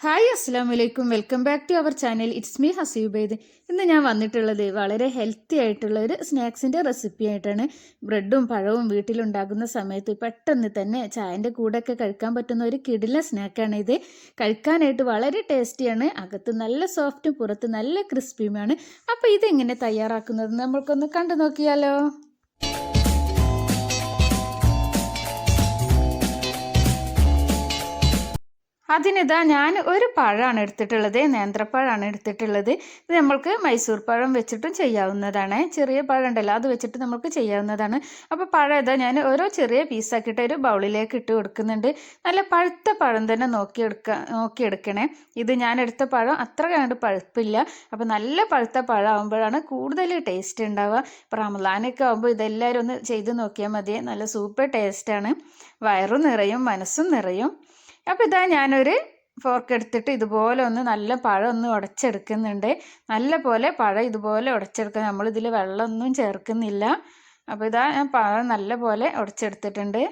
Hi അസ്സലാമലൈക്കും. Welcome back to our channel. It's me Haseebaid. ഇന്ന് ഞാൻ വന്നിട്ടുള്ളത് വളരെ ഹെൽത്തി ആയിട്ടുള്ള ഒരു സ്നാക്സിൻ്റെ റെസിപ്പി ആയിട്ടാണ്. ബ്രെഡും പഴവും വീട്ടിലുണ്ടാകുന്ന സമയത്ത് പെട്ടെന്ന് തന്നെ ചായൻ്റെ കൂടെയൊക്കെ കഴിക്കാൻ പറ്റുന്ന ഒരു കിടിലൻ സ്നാക്കാണ് ഇത്. കഴിക്കാനായിട്ട് വളരെ ടേസ്റ്റിയാണ്. അകത്ത് നല്ല സോഫ്റ്റും പുറത്ത് നല്ല ക്രിസ്പിയുമാണ്. അപ്പോൾ ഇതെങ്ങനെ തയ്യാറാക്കുന്നത് നമ്മൾക്കൊന്ന് കണ്ടു നോക്കിയാലോ. അതിനിതാ ഞാൻ ഒരു പഴമാണ് എടുത്തിട്ടുള്ളത്, നേന്ത്രപ്പഴമാണ് എടുത്തിട്ടുള്ളത്. ഇത് നമ്മൾക്ക് മൈസൂർ പഴം വെച്ചിട്ടും ചെയ്യാവുന്നതാണ്. ചെറിയ പഴം ഉണ്ടല്ലോ, അത് വെച്ചിട്ട് നമുക്ക് ചെയ്യാവുന്നതാണ്. അപ്പോൾ പഴം ഇതാ ഞാൻ ഓരോ ചെറിയ പീസാക്കിയിട്ട് ഒരു ബൗളിലേക്ക് ഇട്ട് കൊടുക്കുന്നുണ്ട്. നല്ല പഴുത്ത പഴം തന്നെ നോക്കിയെടുക്കണേ. ഇത് ഞാൻ എടുത്ത പഴം അത്ര കണ്ട് പഴുപ്പില്ല. അപ്പോൾ നല്ല പഴുത്ത പഴം ആകുമ്പോഴാണ് കൂടുതൽ ടേസ്റ്റ് ഉണ്ടാവുക. ഇപ്പോൾ റമദാനൊക്കെ ആകുമ്പോൾ ഇതെല്ലാവരും ഒന്ന് ചെയ്ത് നോക്കിയാൽ മതി. നല്ല സൂപ്പർ ടേസ്റ്റാണ്. വയറും നിറയും മനസ്സും നിറയും. അപ്പോൾ ഇതാ ഞാനൊരു ഫോർക്ക് എടുത്തിട്ട് ഇതുപോലെ ഒന്ന് നല്ല പഴം ഒന്ന് ഉടച്ചെടുക്കുന്നുണ്ട്. നല്ല പോലെ പഴം ഇതുപോലെ ഉടച്ചെടുക്കുക. നമ്മളിതിൽ വെള്ളമൊന്നും ചേർക്കുന്നില്ല. അപ്പോൾ ഇതാ ഞാൻ പഴം നല്ല പോലെ ഉടച്ചെടുത്തിട്ടുണ്ട്.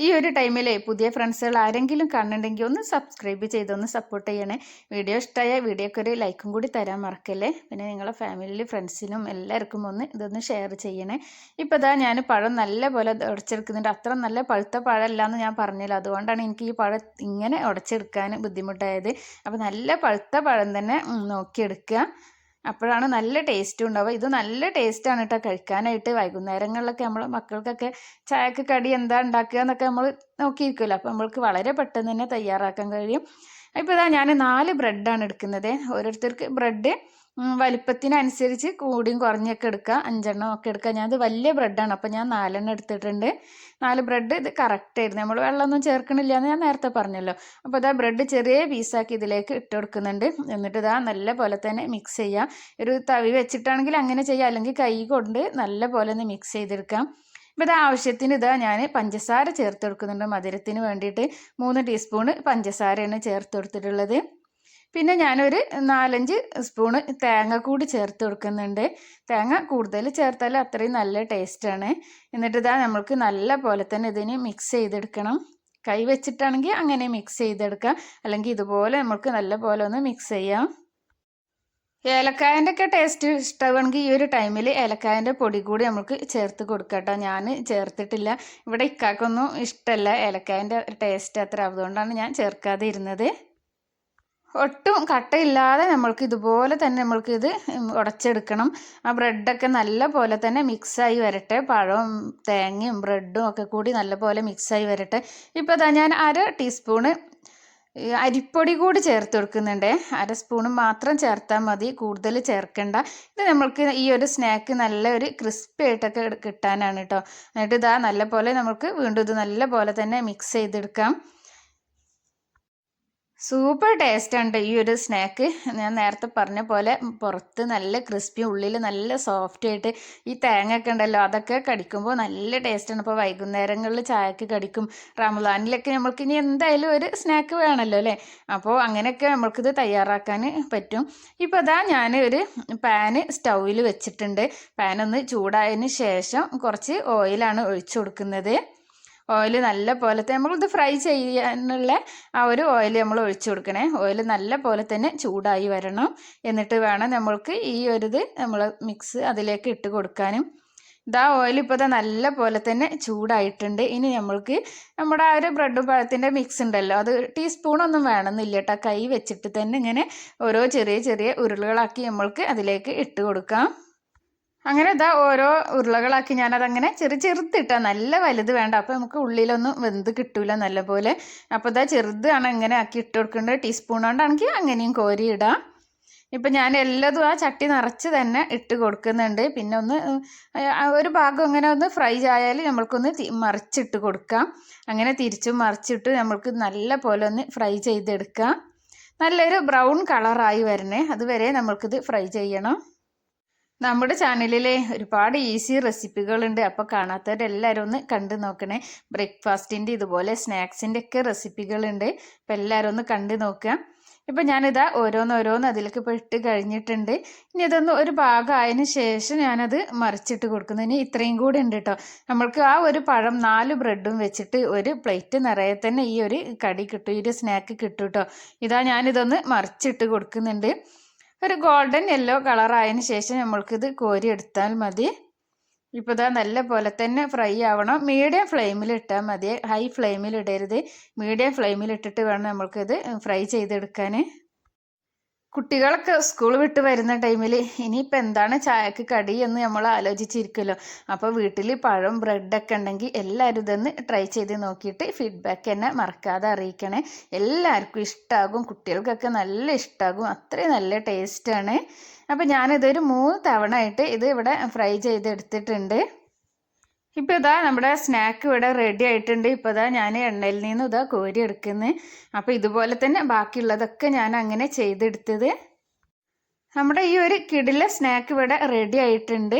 ഈ ഒരു ടൈമിൽ പുതിയ ഫ്രണ്ട്സുകൾ ആരെങ്കിലും കാണുന്നുണ്ടെങ്കിൽ ഒന്ന് സബ്സ്ക്രൈബ് ചെയ്തൊന്ന് സപ്പോർട്ട് ചെയ്യണേ. വീഡിയോ ഇഷ്ടമായ വീഡിയോക്ക് ഒരു ലൈക്കും കൂടി തരാൻ മറക്കല്ലേ. പിന്നെ നിങ്ങളെ ഫാമിലിയിൽ ഫ്രണ്ട്സിനും എല്ലാവർക്കും ഇതൊന്ന് ഷെയർ ചെയ്യണേ. ഇപ്പോൾ ഇതാ ഞാൻ പഴം നല്ല പോലെ ഉടച്ചെടുക്കുന്നുണ്ട്. അത്ര നല്ല പഴുത്ത പഴമല്ല എന്ന് ഞാൻ പറഞ്ഞില്ല. അതുകൊണ്ടാണ് എനിക്ക് ഈ പഴം ഇങ്ങനെ ഉടച്ചെടുക്കാൻ ബുദ്ധിമുട്ടായത്. അപ്പോൾ നല്ല പഴുത്ത പഴം തന്നെ നോക്കിയെടുക്കുക. അപ്പോഴാണ് നല്ല ടേസ്റ്റും ഉണ്ടാവുക. ഇത് നല്ല ടേസ്റ്റാണ് കേട്ടോ കഴിക്കാനായിട്ട്. വൈകുന്നേരങ്ങളിലൊക്കെ നമ്മൾ മക്കൾക്കൊക്കെ ചായക്ക് കടി എന്താ ഉണ്ടാക്കുക എന്നൊക്കെ നമ്മൾ നോക്കിയിരിക്കുമല്ലോ. അപ്പോൾ നമ്മൾക്ക് വളരെ പെട്ടെന്ന് തന്നെ തയ്യാറാക്കാൻ കഴിയും. ഇപ്പോൾ ഇതാ ഞാൻ 4 ബ്രെഡാണ് എടുക്കുന്നത്. ഓരോരുത്തർക്ക് ബ്രെഡ് വലിപ്പത്തിനനുസരിച്ച് കൂടിയും കുറഞ്ഞൊക്കെ എടുക്കുക. 5 ഒക്കെ എടുക്കുക. ഞാനത് വലിയ ബ്രെഡാണ്, അപ്പോൾ ഞാൻ 4 എടുത്തിട്ടുണ്ട്. 4 ബ്രെഡ് ഇത് കറക്റ്റായിരുന്നു. നമ്മൾ വെള്ളമൊന്നും ചേർക്കണില്ല എന്ന് ഞാൻ നേരത്തെ പറഞ്ഞല്ലോ. അപ്പോൾ ഇതാ ബ്രെഡ് ചെറിയ പീസാക്കി ഇതിലേക്ക് ഇട്ട് കൊടുക്കുന്നുണ്ട്. എന്നിട്ട് ഇതാ നല്ല പോലെ തന്നെ മിക്സ് ചെയ്യുക. ഒരു തവി വെച്ചിട്ടാണെങ്കിൽ അങ്ങനെ ചെയ്യുക, അല്ലെങ്കിൽ കൈ കൊണ്ട് നല്ല പോലെ ഒന്ന് മിക്സ് ചെയ്തെടുക്കാം. ഇപ്പോൾ ഇത് ആവശ്യത്തിന് ഇതാ ഞാൻ പഞ്ചസാര ചേർത്ത് കൊടുക്കുന്നുണ്ട്. മധുരത്തിന് വേണ്ടിയിട്ട് 3 ടീസ്പൂണ് പഞ്ചസാരയാണ് ചേർത്ത് കൊടുത്തിട്ടുള്ളത്. പിന്നെ ഞാനൊരു 4-5 സ്പൂണ് തേങ്ങ കൂടി ചേർത്ത് കൊടുക്കുന്നുണ്ട്. തേങ്ങ കൂടുതൽ ചേർത്താൽ അത്രയും നല്ല ടേസ്റ്റാണ്. എന്നിട്ട് ഇതാ നമ്മൾക്ക് നല്ല പോലെ തന്നെ ഇതിന് മിക്സ് ചെയ്തെടുക്കണം. കൈ വെച്ചിട്ടാണെങ്കിൽ അങ്ങനെ മിക്സ് ചെയ്തെടുക്കാം, അല്ലെങ്കിൽ ഇതുപോലെ നമുക്ക് നല്ല പോലെ ഒന്ന് മിക്സ് ചെയ്യാം. ഏലക്കായൻ്റെ ഒക്കെ ടേസ്റ്റ് ഇഷ്ടമാണെങ്കിൽ ഈ ഒരു ടൈമിൽ ഏലക്കായൻ്റെ പൊടി കൂടി നമുക്ക് ചേർത്ത് കൊടുക്കാം കേട്ടോ. ഞാൻ ചേർത്തിട്ടില്ല. ഇവിടെ ഇക്കാക്കൊന്നും ഇഷ്ടമല്ല ഏലക്കായൻ്റെ ടേസ്റ്റ് അത്ര, അതുകൊണ്ടാണ് ഞാൻ ചേർക്കാതെ ഇരുന്നത്. ഒട്ടും കട്ടയില്ലാതെ നമ്മൾക്ക് ഇതുപോലെ തന്നെ നമ്മൾക്കിത് ഉടച്ചെടുക്കണം. ആ ബ്രെഡൊക്കെ നല്ല പോലെ തന്നെ മിക്സായി വരട്ടെ. പഴവും തേങ്ങയും ബ്രെഡും ഒക്കെ കൂടി നല്ല പോലെ മിക്സായി വരട്ടെ. ഇപ്പോൾ ഇതാ ഞാൻ 1/2 ടീസ്പൂണ് അരിപ്പൊടി കൂടി ചേർത്ത് കൊടുക്കുന്നുണ്ട്. 1/2 സ്പൂണ് മാത്രം ചേർത്താൽ മതി, കൂടുതൽ ചേർക്കണ്ട. ഇത് നമ്മൾക്ക് ഈ ഒരു സ്നാക്ക് നല്ല ഒരു ക്രിസ്പി ആയിട്ടൊക്കെ കിട്ടാനാണ് കേട്ടോ. എന്നിട്ട് ഇതാ നല്ല പോലെ നമുക്ക് വീണ്ടും ഇത് നല്ല പോലെ തന്നെ മിക്സ് ചെയ്തെടുക്കാം. സൂപ്പർ ടേസ്റ്റ് ഉണ്ട് ഈ ഒരു സ്നാക്ക്. ഞാൻ നേരത്തെ പറഞ്ഞ പോലെ പുറത്ത് നല്ല ക്രിസ്പി, ഉള്ളിൽ നല്ല സോഫ്റ്റ് ആയിട്ട്. ഈ തേങ്ങ ഒക്കെ ഉണ്ടല്ലോ, അതൊക്കെ കടിക്കുമ്പോൾ നല്ല ടേസ്റ്റാണ്. ഇപ്പോൾ വൈകുന്നേരങ്ങളിൽ ചായക്ക് കടിക്കും. റമദാനിലൊക്കെ നമ്മൾക്ക് ഇനി എന്തായാലും ഒരു സ്നാക്ക് വേണമല്ലോ അല്ലേ. അപ്പോൾ അങ്ങനെയൊക്കെ നമ്മൾക്കിത് തയ്യാറാക്കാൻ പറ്റും. ഇപ്പോൾ അതാ ഞാൻ ഒരു പാന് സ്റ്റൗവിൽ വെച്ചിട്ടുണ്ട്. പാനൊന്ന് ചൂടായതിന് ശേഷം കുറച്ച് ഓയിലാണ് ഒഴിച്ചു കൊടുക്കുന്നത്. ഓയിൽ നല്ല പോലത്തെ നമ്മളിത് ഫ്രൈ ചെയ്യാനുള്ള ആ ഒരു ഓയിൽ നമ്മൾ ഒഴിച്ചു കൊടുക്കണേ. ഓയിൽ നല്ല പോലെ തന്നെ ചൂടായി വരണം. എന്നിട്ട് വേണം നമ്മൾക്ക് ഈ ഒരു നമ്മൾ മിക്സ് അതിലേക്ക് ഇട്ട് കൊടുക്കാനും. ഇതാ ഓയിൽ ഇപ്പോൾ ഇതാ നല്ല പോലെ തന്നെ ചൂടായിട്ടുണ്ട്. ഇനി നമ്മൾക്ക് നമ്മുടെ ആ ഒരു ബ്രെഡും പഴത്തിൻ്റെ മിക്സ് ഉണ്ടല്ലോ, അത് ടീസ്പൂണൊന്നും വേണമെന്നില്ല കേട്ടോ. കൈ വെച്ചിട്ട് തന്നെ ഇങ്ങനെ ഓരോ ചെറിയ ചെറിയ ഉരുളകളാക്കി നമ്മൾക്ക് അതിലേക്ക് ഇട്ട് കൊടുക്കാം. അങ്ങനെ ഇതാ ഓരോ ഉരുളകളാക്കി ഞാനതങ്ങനെ ചെറുതിട്ടാൽ, നല്ല വലുത് വേണ്ട. അപ്പോൾ നമുക്ക് ഉള്ളിലൊന്നും വെന്ത് കിട്ടൂല നല്ല പോലെ. അപ്പോൾ ഇതാ ചെറുതാണ് ഇങ്ങനെ ആക്കി ഇട്ട് കൊടുക്കേണ്ടത്. ടീസ്പൂൺ കൊണ്ടാണെങ്കിൽ അങ്ങനെയും കോരി ഇടാം. ഇപ്പം ഞാൻ എല്ലാതും ആ ചട്ടി നിറച്ച് തന്നെ ഇട്ട് കൊടുക്കുന്നുണ്ട്. പിന്നെ ഒന്ന് ഒരു ഭാഗം ഇങ്ങനെ ഒന്ന് ഫ്രൈ ആയാൽ നമ്മൾക്കൊന്ന് മറിച്ചിട്ട് കൊടുക്കാം. അങ്ങനെ തിരിച്ചും മറിച്ചിട്ട് നമ്മൾക്ക് നല്ല പോലെ ഒന്ന് ഫ്രൈ ചെയ്തെടുക്കാം. നല്ലൊരു ബ്രൗൺ കളറായി വരണേ, അതുവരെ നമ്മൾക്കിത് ഫ്രൈ ചെയ്യണം. നമ്മുടെ ചാനലിൽ ഒരുപാട് ഈസി റെസിപ്പികളുണ്ട്. അപ്പോൾ കാണാത്തവരെല്ലാവരും ഒന്ന് കണ്ടു നോക്കണേ. ബ്രേക്ക്ഫാസ്റ്റിൻ്റെ ഇതുപോലെ സ്നാക്സിൻ്റെ ഒക്കെ റെസിപ്പികളുണ്ട്. അപ്പോൾ എല്ലാവരും ഒന്ന് കണ്ടു നോക്കുക. ഇപ്പം ഞാനിതാ ഓരോന്നോരോന്ന് അതിലേക്ക് ഇപ്പോൾ ഇട്ട് കഴിഞ്ഞിട്ടുണ്ട്. ഇനി ഇതൊന്ന് ഒരു ഭാഗമായതിന് ശേഷം ഞാനത് മറിച്ചിട്ട് കൊടുക്കുന്നു. ഇനി ഇത്രയും കൂടി ഉണ്ട് കേട്ടോ. നമ്മൾക്ക് ആ ഒരു പഴം 4 ബ്രെഡും വെച്ചിട്ട് ഒരു പ്ലേറ്റ് നിറയെ തന്നെ ഈ ഒരു കടി കിട്ടും, ഈ ഒരു സ്നാക്ക് കിട്ടും കേട്ടോ. ഇതാ ഞാനിതൊന്ന് മറിച്ചിട്ട് കൊടുക്കുന്നുണ്ട്. ഒരു ഗോൾഡൻ യെല്ലോ കളറായതിന് ശേഷം നമ്മൾക്കിത് കോരി എടുത്താൽ മതി. ഇപ്പോൾ ഇതാ നല്ല പോലെ തന്നെ ഫ്രൈ ആവണം. മീഡിയം ഫ്ലെയിമിൽ ഇട്ടാൽ മതി, ഹൈ ഫ്ലെയിമിൽ ഇടരുത്. മീഡിയം ഫ്ലെയിമിൽ ഇട്ടിട്ട് വേണം നമ്മൾക്കിത് ഫ്രൈ ചെയ്തെടുക്കാൻ. കുട്ടികളൊക്കെ സ്കൂൾ വിട്ട് വരുന്ന ടൈമിൽ ഇനിയിപ്പോൾ എന്താണ് ചായക്ക് കടി എന്ന് നമ്മൾ ആലോചിച്ചിരിക്കുമല്ലോ. അപ്പോൾ വീട്ടിൽ പഴം ബ്രെഡൊക്കെ ഉണ്ടെങ്കിൽ എല്ലാവരും ഇതൊന്ന് ട്രൈ ചെയ്ത് നോക്കിയിട്ട് ഫീഡ്ബാക്ക് എന്നെ മറക്കാതെ അറിയിക്കണേ. എല്ലാവർക്കും ഇഷ്ടമാകും, കുട്ടികൾക്കൊക്കെ നല്ല ഇഷ്ടമാകും, അത്രയും നല്ല ടേസ്റ്റാണ്. അപ്പോൾ ഞാനിതൊരു 3 തവണ ആയിട്ട് ഇത് ഇവിടെ ഫ്രൈ ചെയ്തെടുത്തിട്ടുണ്ട്. ഇപ്പോൾ ഇതാ നമ്മുടെ സ്നാക്ക് ഇവിടെ റെഡി ആയിട്ടുണ്ട്. ഇപ്പോൾ ഇതാ ഞാൻ എണ്ണയിൽ നിന്ന് ഇതാ കോരി എടുക്കുന്നത്. അപ്പോൾ ഇതുപോലെ തന്നെ ബാക്കിയുള്ളതൊക്കെ ഞാൻ അങ്ങനെ ചെയ്തെടുത്തത്. നമ്മുടെ ഈ ഒരു കിടില സ്നാക്ക് ഇവിടെ റെഡി ആയിട്ടുണ്ട്.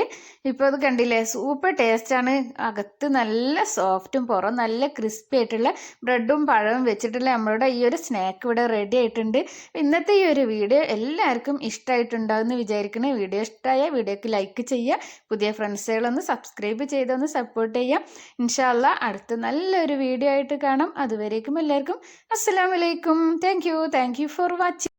ഇപ്പോൾ അത് കണ്ടില്ലേ, സൂപ്പർ ടേസ്റ്റാണ്. അകത്ത് നല്ല സോഫ്റ്റും പുറം നല്ല ക്രിസ്പി ആയിട്ടുള്ള ബ്രെഡും പഴവും വെച്ചിട്ടുള്ള നമ്മളുടെ ഈ ഒരു സ്നാക്ക് ഇവിടെ റെഡി ആയിട്ടുണ്ട്. ഇന്നത്തെ ഈ ഒരു വീഡിയോ എല്ലാവർക്കും ഇഷ്ടമായിട്ടുണ്ടാകുമെന്ന് വിചാരിക്കണേ. വീഡിയോ ഇഷ്ടമായ വീഡിയോക്ക് ലൈക്ക് ചെയ്യുക, പുതിയ ഫ്രണ്ട്സുകളൊന്ന് സബ്സ്ക്രൈബ് ചെയ്തൊന്ന് സപ്പോർട്ട് ചെയ്യാം. ഇൻഷാ അല്ലാഹ് അടുത്ത നല്ലൊരു വീഡിയോ ആയിട്ട് കാണാം. അതുവരേക്കും എല്ലാവർക്കും അസ്സലാമു അലൈക്കും. Thank you for watching.